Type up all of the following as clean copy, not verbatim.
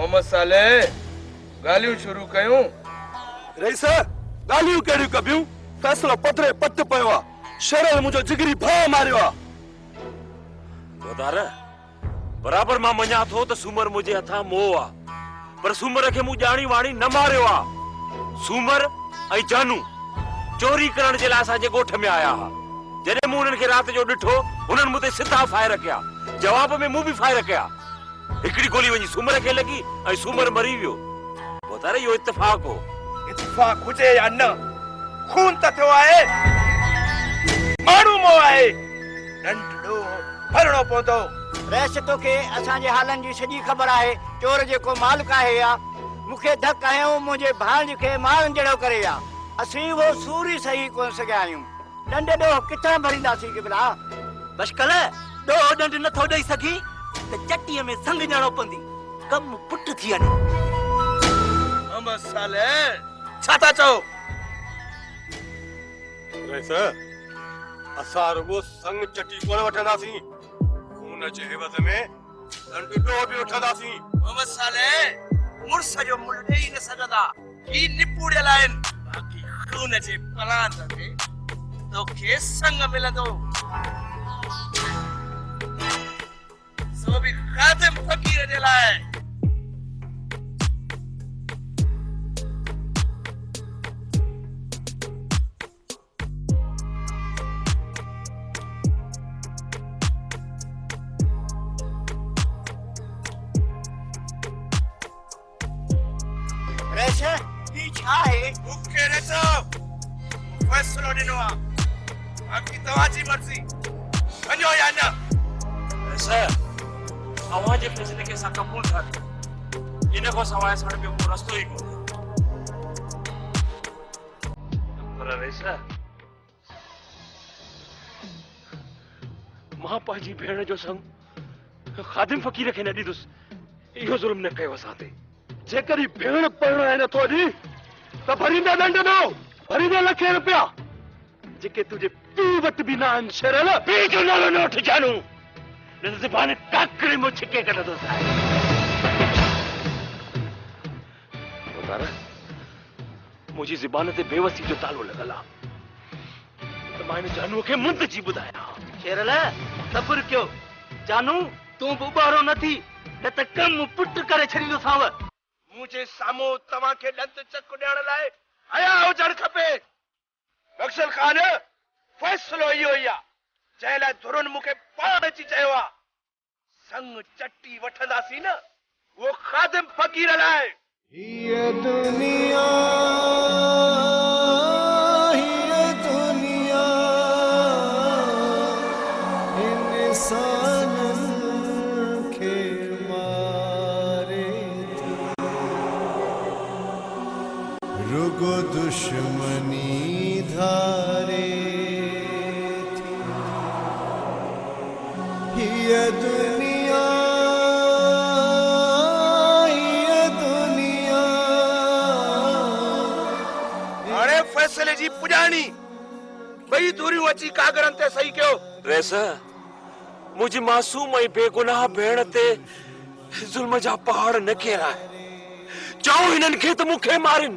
मोहम्मद साले गालियूं शुरू कयूं। रईस गालियूं कहिड़ियूं कबियूं? फैसलो पधरे पट पियो आहे। शेरल मुंहिंजो जिगरी भाउ मारियो आहे। वधार बराबर मां मञा थो त सूमर मुंहिंजे हथां मोह आहे, पर सूमर खे मूं ॼाणी वाणी न मारियो आहे। सूमर ऐं जानू चोरी करण जे लाइ असांजे ॻोठ में आया हुआ। जॾहिं मूं उन्हनि खे राति जो ॾिठो, उन्हनि मूं ते सिधा फायर कया। जवाब में मूं बि फायर कया। हिकिड़ी गोली वञी सूमर खे लॻी ऐं सूमर मरी वियो। वधार इहो इत्तेफ़ाक़ हो। इत्तेफ़ाक़ हुजे या न, खून त थियो आहे, माण्हू मोह आहे, डंडो भरणो पवंदो। रैस तोखे असांजे हालनि जी सॼी ख़बर आहे। चोर जेको मालिक आहे या मूंखे धक हयूं मुंहिंजे भांज खे मारनि जहिड़ो करे या असीं वो सूरी सही कोन सघिया आहियूं। डंड ॾोह किथां भरींदासीं किबला? बशकल ॾोह डंड नथो ॾेई सघी त चटीअ में संग ॼणो पवंदी। कम पुट थी वञे। मोहम्मद साले छा था चओ? रईस असां रुगो संग चटी कोन वठंदासीं, खून जे हिवज़ में दंड ॾोह बि वठंदासीं। मोहम्मद साले मुर्स जो मुल ॾेई न सघंदा, ही निपुड़ियल आहिनि। बाक़ी खून जे पलांत ते तोखे संग मिलंदो। सो बि ख़ातिम फ़क़ीर जे लाइ। रैस ही छा आहे? मूंखे ॾिसो, फ़ैसिलो ॾिनो आहे, बाक़ी तव्हांजी मर्ज़ी, वञो या न। सर अव्हांजे फ़ैसिले खे असां क़बूल था कयूं। इन खां सवाइ असां ॿियो को रस्तो ई कोन्हे। पर रेस मां पंहिंजी भेण जो संग ख़ादिम फ़क़ीर खे न ॾींदुसि। इहो ज़ुल्म न कयो असां ते। जेकर ही भेण पढ़ण नथो ॾी त भरींदा दंड ॾो, भरींदा लखे रुपया जेके तुंहिंजे पीउ वटि बि न आहिनि। शेरल पीउ जो नालो न वठ जानू, न त ज़बान टाकरे में छिके कढंदुसि। मुंहिंजी ज़बान ते बेवसी जो तालो लॻल आहे त मां हिन जानूअ खे मुंद जी ॿुधायां। शेरल सब्र कयो। जानू तूं बि उॿारो न थी, न त कम पुट करे छॾींदोसांव। मुंहिंजे साम्हूं तव्हांखे ॾंद चक ॾियण लाइ हया हुजणु खपे। बख़्शल ख़ान, फ़ैसिलो इहो ई आहे जंहिं लाइ धुरुन मूंखे पाण अची चयो आहे। संग चटी वठंदासीं न, उहो ख़ादिम फ़क़ीर लाइ। ये दुनिया इंसान के मारे रुगो दुश्मनी धारे थी। ये दुनिया हाणे फ़ैसिले जी पुॼाणी ॿई दूरियूं अची कागरनि ते सही कयो। रेस मुंहिंजी मासूम ऐं बेगुनाह भेण ते ज़ुल्म जा पहाड़ न किराए। चओ हिननि खे त मूंखे मारिन,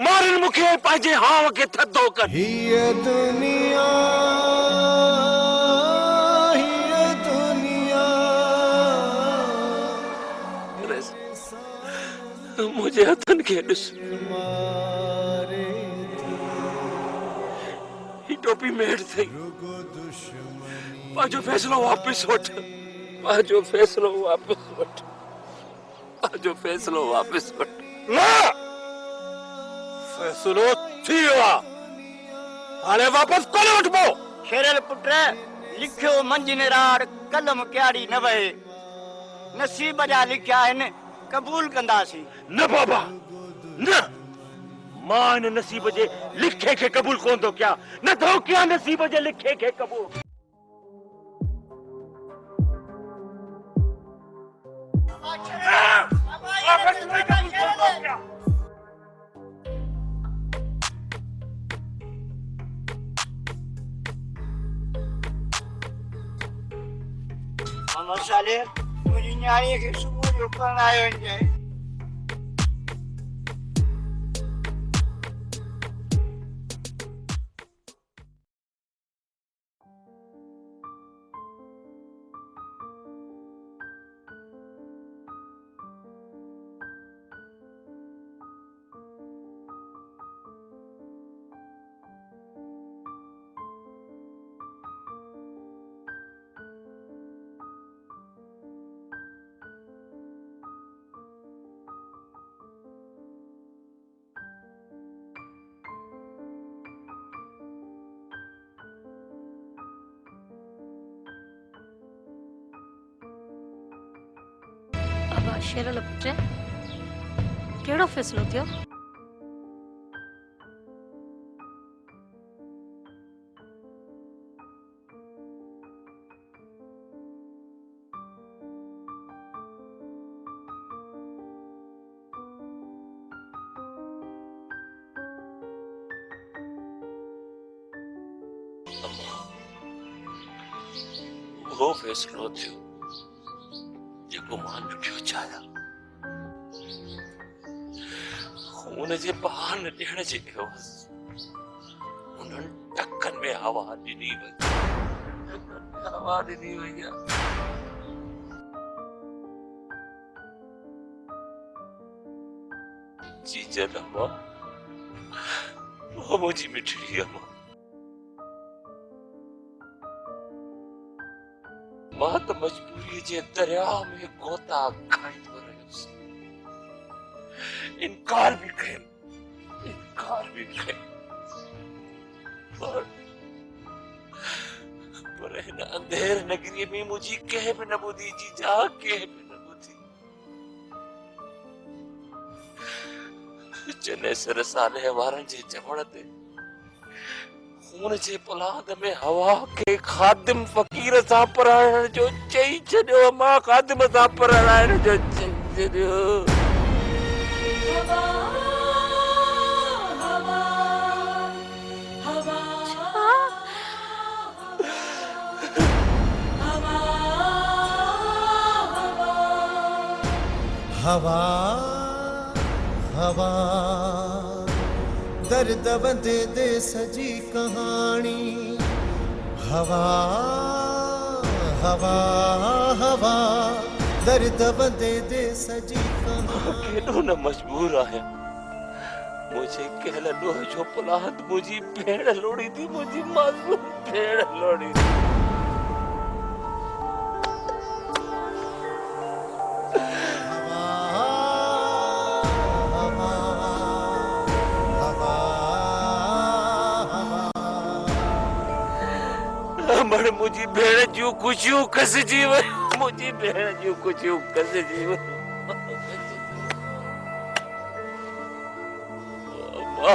मारिन मूंखे पंहिंजे हाव खे थधो कर। ये दुनिया रेस मुंहिंजे हथनि खे ॾिस। ही टोपी मेड़ थई। पंहिंजो फ़ैसिलो वापसि वठ, पंहिंजो फ़ैसिलो वापसि वठ, पंहिंजो फ़ैसिलो वापसि वठ। न फ़ैसिलो थी वियो आहे, हाणे वापसि कोन वठिबो। शेरल पुट लिखियो मंझि निराड़ कलम क्यारी न वहे। नसीब जा लिखिया आहिनि क़बूल कंदासीं। न बाबा न, मां हिन नसीब जे लिखे खे क़बूल कोन थो कयां। न थो कयां नसीब जे लिखे खे क़बूल। मोहम्मद साले मुंहिंजी न्याणीअ खे सुबुह जो खणण आयो वञे। शेरल पुट कहिड़ो फ़ैसिलो थियो? वो फैसलो थियो जेको मां ॾिठो चाहिया हुन जे बहार न ॾियण जे एवज़ उन्हनि टकनि में हवा ॾिनी वई आहे। जीजन अम्मा वो मुंहिंजी मिठड़ी अम्मा मां त मजबूरी जे दरिया में गोता खाईंदो रहियुसि। इनकार भी कयो पर हिन अंधेर नगरी में मुंहिंजी कंहिं बि न ॿुधी जीजा, कंहिं बि न ॿुधी। जॾहिं सिर साले वारनि जे चवण ते खून जे पलाद में हवा के खादिम फकीर सां पराइण जो चई छॾियो। मां खादिम सां पराइण जो चई छॾियो। हवा हवा दर्द दे दे सजी कहानी। हवा हवा हवा दर्द दे दे सजी कहानी। केॾो न मजबूर आहियां। मुझे कहल लोह जो पलाद मुझी भेड़ लोड़ी थी, मुझी मासूम भेड़ लोड़ी थी। मर मुझी भेड़ जूं खुशियूं कसजी वई, मुझी भेड़ जूं खुशियूं कसजी वई। अम्मा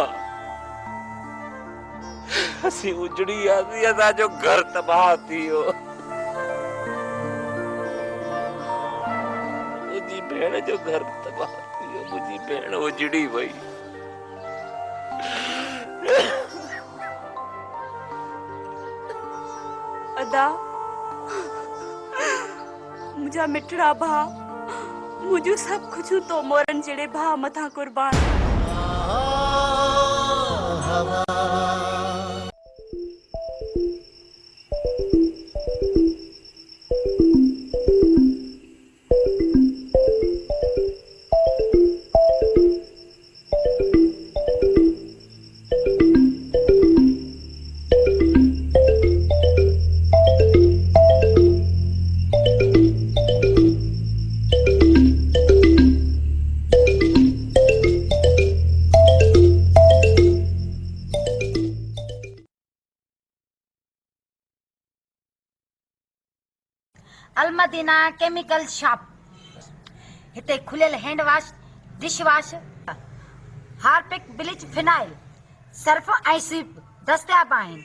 असीं उजड़ी आसी, असांजो घर तबाह थी वियो। मुंहिंजी भेण जो घर तबाह थी वियो, मुंहिंजी भेण उजड़ी वई। अदा मुझा मिठड़ा भा मुझू सब कुछ तो मोरन जेड़े भा मथा कुर्बान। अलमदीना केमिकल शॉप हिते खुलियल hand wash, dish wash, Harpic, bleach, phenyl, Surf ऐं स्वीप दस्तियाब आहिनि।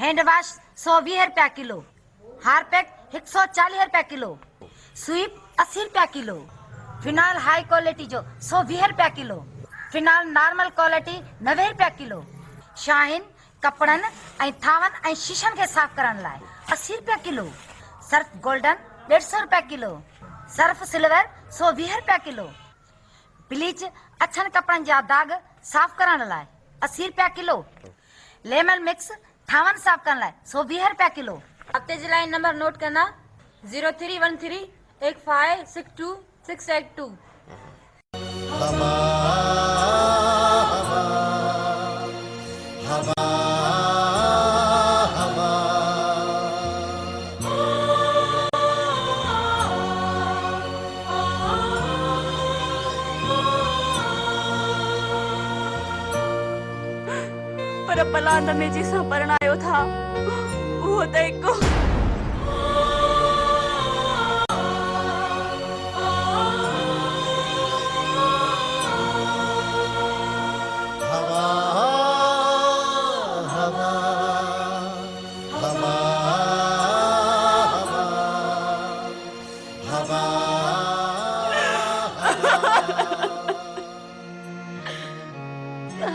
हैंड वॉश 120 रुपया किलो, हार्पिक 140 रुपया किलो, स्वीप 80 रुपया किलो, फिनाइल हाई क्वालिटी जो 120 रुपया किलो, फिनाइल नॉर्मल क्वालिटी 90 रुपया किलो, शाहीन कपड़न ऐं थावन ऐं शीशन के साफ करण लाइ 80 रुपया किलो, सर्फ गोल्डन 150 रुपया किलो, सर्फ सिल्वर 120 रुपया किलो, ब्लीच अछन कपड़न जा दाग साफ करण लाइ 80 रुपया किलो, लेमन मिक्स थावन साफ करण लाइ 120 रुपया किलो। हफ्ते जे लाइ नंबर नोट करना 0313 8562 682। हवा हवा हवा पर पलांद में जैसा परणायो था वो देखो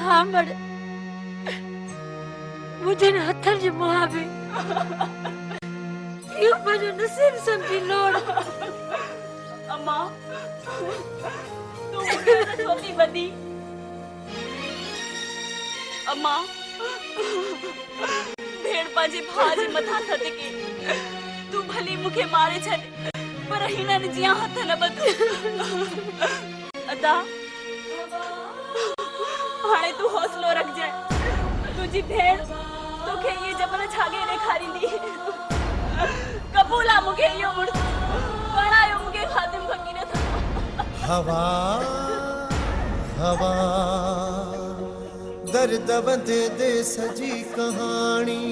हाँ मर मुझे न हथन जे मुहाबे यो मुझे नसीब समझी लोड़। अम्मा तू मूंखे न छोती बदी। अम्मा भेड़ पंहिंजे भाउ जे मथां थद के तू भली मूंखे मारे छॾ पर हिननि जियां हथ न ॿध। अदा हाणे तू हौसलो रखजांइ। तुंहिंजी भेण तोखे इहे जबल छागे ॾेखारींदी। कबूल आहे मूंखे इहो मुड़ुस बणायो मूंखे ख़ातिम फ़कीर सां। हवा हवा दर्द वंदे दे सजी कहानी।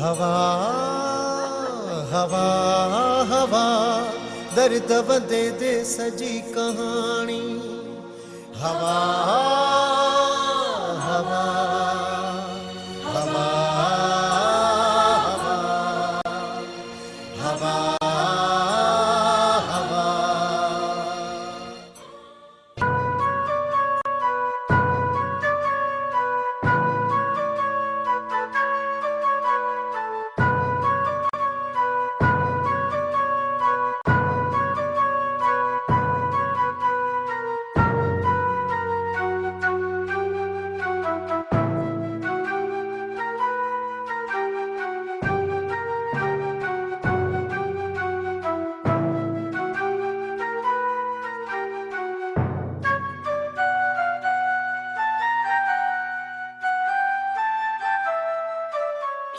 हवा हवा हवा दर्द वंदे दे सजी कहानी। हवा हवा हवा हवा हवा।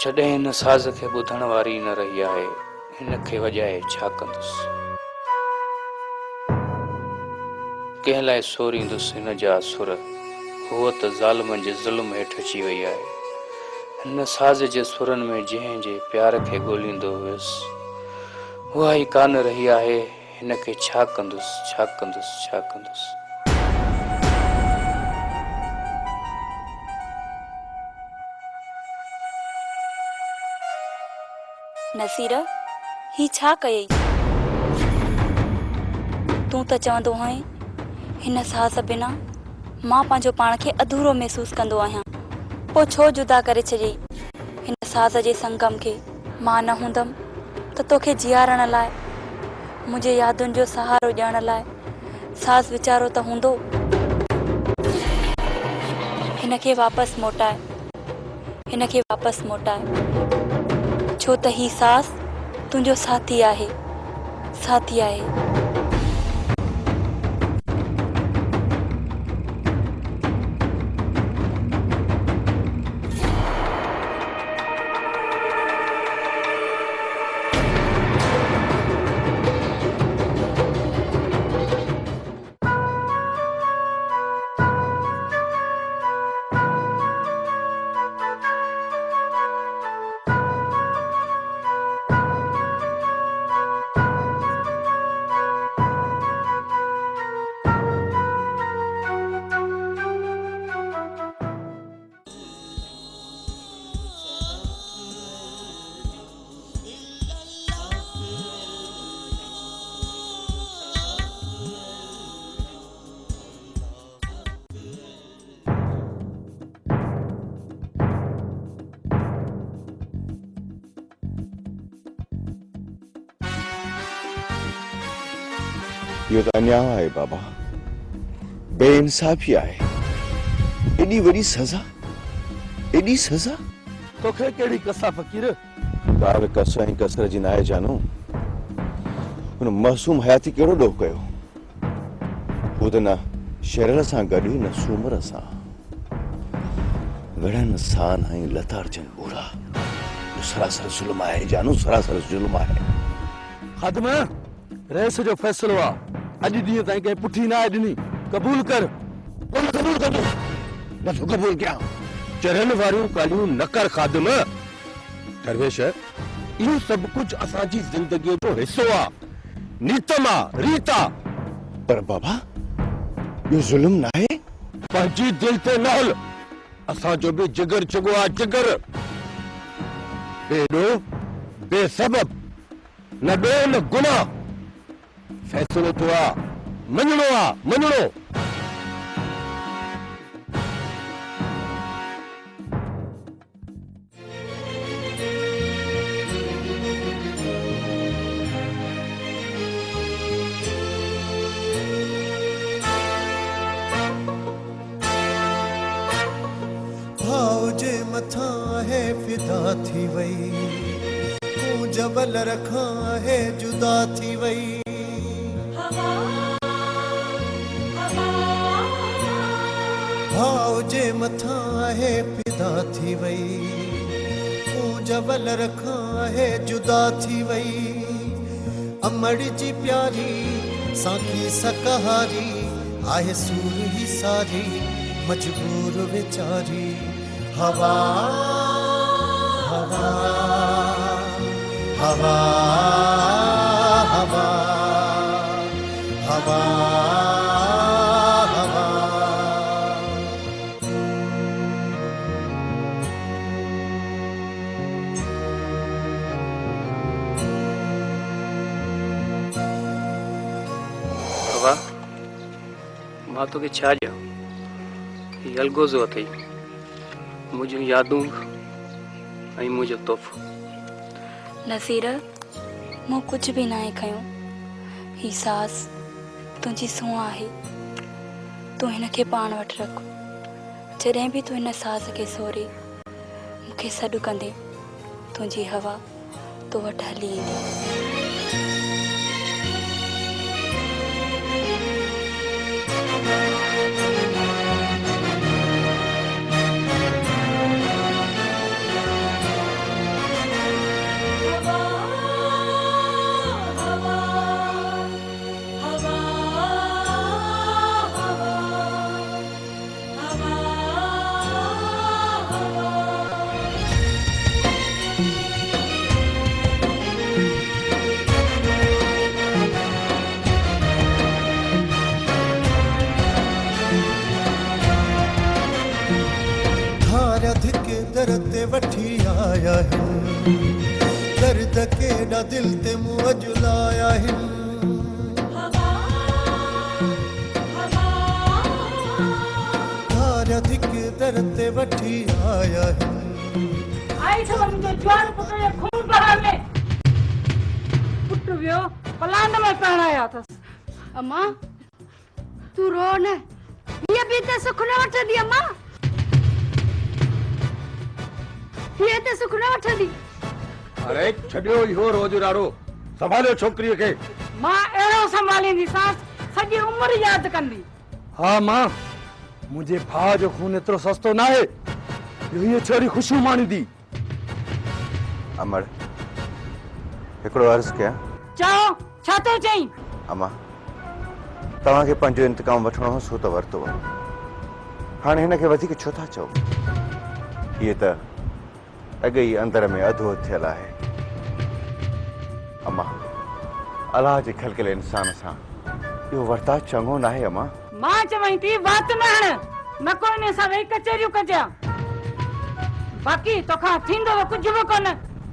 जॾहिं हिन साज़ खे ॿुधण वारी न रही आहे, हिन खे वॼाए छा कंदुसि? कंहिं लाइ सोरींदुसि हिन जा सुर? हूअ त ज़ालिमनि जे ज़ुल्म हेठि अची वई आहे। हिन साज़ जे सुरनि में जंहिं जे प्यार खे ॻोल्हींदो हुयुसि उहा ई कान रही आहे। हिन खे छा कंदुसि, छा कंदुसि, छा कंदुसि? नसीर ही छा कयई? तूं त चवंदो आहीं हिन साहस बिना मां पंहिंजो पाण खे अधूरो महसूस कंदो आहियां। पोइ छो जुदा करे छॾियई? हिन साहस जे संगम खे मां न हूंदमि त तोखे जीआरण लाइ, मुंहिंजे यादुनि जो सहारो ॾियण लाइ साहस वीचारो त हूंदो। हिन खे वापसि मोटाए, हिन खे वापसि मोटाए, छो त ही सास तुंहिंजो साथी आहे, साथी आहे। इहो त अन्याय आहे बाबा, बेइंसाफ़ी आहे। एॾी वॾी सज़ा, एॾी सज़ा। तोखे कहिड़ी कसा फ़कीर? ॻाल्हि कस ऐं कसर जी न आहे जानू। हुन मासूम हयाती कहिड़ो ॾोह कयो? हू त न शेरल सां गॾु न सूमर सां। घणनि सान ऐं लताड़जनि ॿूढ़ा। सरासर ज़ुल्म आहे जानू, सरासर ज़ुल्म आहे। खादिम रेस जो फ़ैसिलो आहे। अॼु ॾींहं ताईं कंहिं पुठी न आहे ॾिनी। क़बूल कर। कबूल कंदो, नथो क़बूल कयां। चढ़नि वारियूं ॻाल्हियूं न कर खादिम। दरवेश, इहो सभु कुझु असांजी ज़िंदगीअ जो हिसो आहे, नीतम आहे, रीत आहे। पर बाबा, इहो ज़ुल्म न आहे। पंहिंजी दिलि ते न हल। असांजो बि जिगर चुगो आहे, जिगर। बेॾो बेसबब न ॾोह न गुनाह। फैसलो थियो आहे मञणो आहे मञणो। भाव जे मथा है फिदा थी वई, तूं जबल रखा है जुदा थी वई। भाव जे मथा है फिदा थी वई, तूं जबल रखा है जुदा थी वई। अमड़ जी प्यारी साखी सकहारी आहे सूर ही सारी मजबूर बेचारी। हवा हवा हवा हवा हवा हवा। हवा मां तोखे छा ॾियां? हीउ अलगोज़ो अथई, मुंहिंजूं यादूं ऐं मुंहिंजो तोहफ़ो। नसीर मूं कुझु बि न आहे खयो। ही सास तुंहिंजी सूंह आहे, तूं हिन खे पाण वटि रख। जॾहिं बि तूं हिन सास खे सोरे मूंखे सॾु कंदे, तुंहिंजी हवा तो वटि हली ईंदी। दर ते वठी आया हिन, दर्द केॾा दिल ते मुंहुं जुलाया हिन। धार धिक दर ते वठी आया हिन। आई छो मुंहिंजो जवान पुट जे खून बहार में पुट वियो पलांड में पहण आया अथसि। अम्मा तूं रो न, हीअ बि त सुख न वठंदी। अम्मा हीअ त सुख न वठंदी। अरे छॾियो इहो रोज़ राड़ो, संभालियो छोकिरीअ खे। मां अहिड़ो संभालींदीसांसि, सॼी उमिरि यादि कंदी। हा मां, मुंहिंजे भाउ जो खून एतिरो सस्तो न आहे जो हीअ छोरी ख़ुशियूं माणींदी। अमर हिकिड़ो अर्ज़ु कयां? चओ, छा थो चईं? अमा तव्हांखे पंहिंजो इंतकाम वठणो हो सो त वरितो, हाणे हिन खे वधीक छो था चओ? हीअ त अॻे ई अंदर में अधो थियल आहे। अमा अलाह जे खलकियल इंसान सां इहो वर्ताव चङो न आहे। अमा मां चवई थी वात न हण, न को इन सां वेही कचहरियूं कजां। बाक़ी तोखां थींदो त कुझु बि कोन,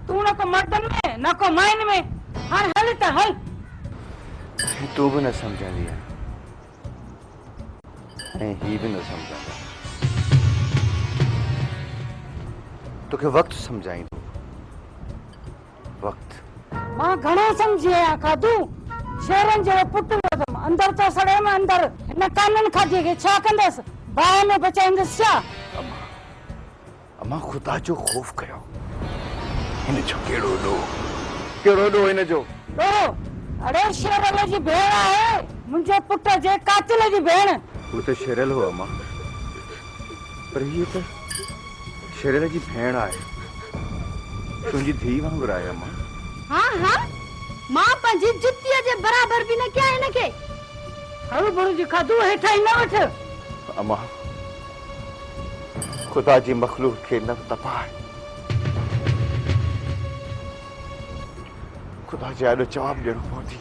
तूं न को मर्दनि में न को माइन में। हाणे हल त हल। तूं बि न सम्झंदी ऐं ही बि न सम्झंदा। तोखे वक़्तु सम्झाईंदो, वक़्तु। मां घणो सम्झी आहियां खाधू, शेरनि जो पुटु वधम अंदर तो सड़े में अंदर। हिन काननि खाधीअ खे छा कंदसि? बाहि में बचाईंदसि छा? अमा ख़ुदा जो ख़ौफ़ कयो। हिन जो कहिड़ो ॾोह हिन जो? ॾोह? अड़े शेरल जी भेण आहे, मुंहिंजे पुट जे कातिल जी भेण। हू त शेरल हो अमा, पर हीअ त शेरल जी भेण आहे, तुंहिंजी धीउ वांगुरु आहे। अमा हाँ हाँ, मां पंहिंजी जुतीअ जे बराबर बि न कया हिन खे। हरु भरु जी खाधू हेठां ई न वठ। अमा ख़ुदा जी मखलूक खे न तपाए। ख़ुदा जे आॾो जवाबु ॾियणो पवंदी।